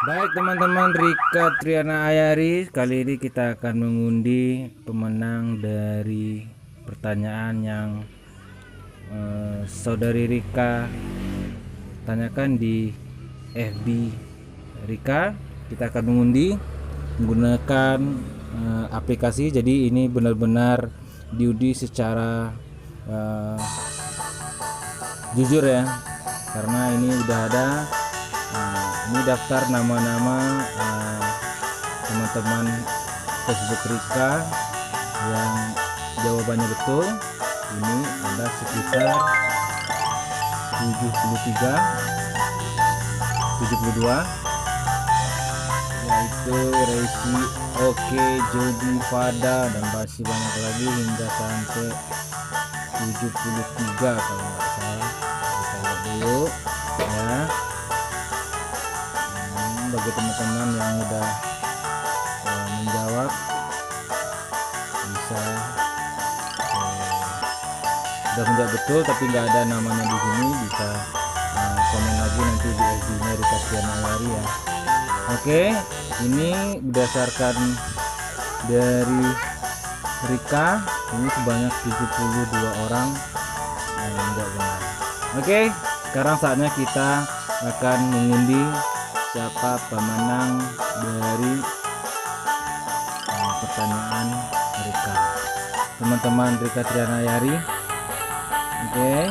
Baik teman-teman, Rika Triana Ayari, kali ini kita akan mengundi pemenang dari pertanyaan yang saudari Rika tanyakan di FB Rika. Kita akan mengundi menggunakan aplikasi, jadi ini benar-benar diundi secara jujur ya, karena ini udah ada. Ini daftar nama-nama teman-teman Facebook Rika yang jawabannya betul. Ini ada sekitar 73 72, yaitu Resi, Oke, Jody, Fada, dan masih banyak lagi hingga sampai 73 kalau nggak salah. Kita lihat dulu ya. Bagi teman-teman yang udah menjawab, bisa udah menjawab betul tapi nggak ada namanya di sini, bisa komen lagi nanti di FB-nya Rika Triana Ayari ya. Oke, ini berdasarkan dari Rika, ini sebanyak 72 orang enggak benar. Oke, sekarang saatnya kita akan mengundi siapa pemenang dari pertanyaan Rika, teman-teman Rika Triana Ayari. Oke,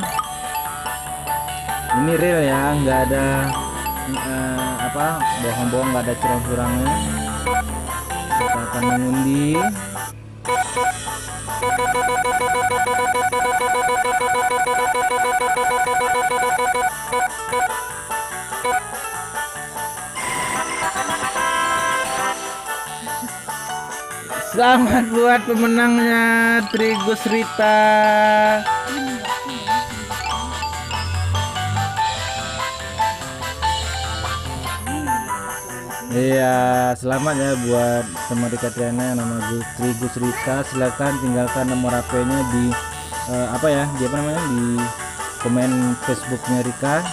ini real ya, nggak ada bohong-bohong, nggak ada curang-curangnya. Kita akan mengundi. Selamat buat pemenangnya Trigus Rita. Iya, selamat ya buat teman Rika Triana yang nama Trigus Rita. Silakan tinggalkan nomor HP-nya di di komen Facebooknya Rika.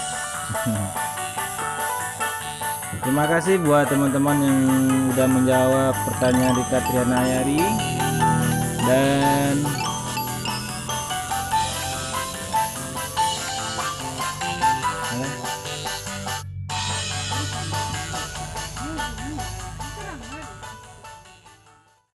Terima kasih buat teman-teman yang udah menjawab pertanyaan Rika Triana Ayari, dan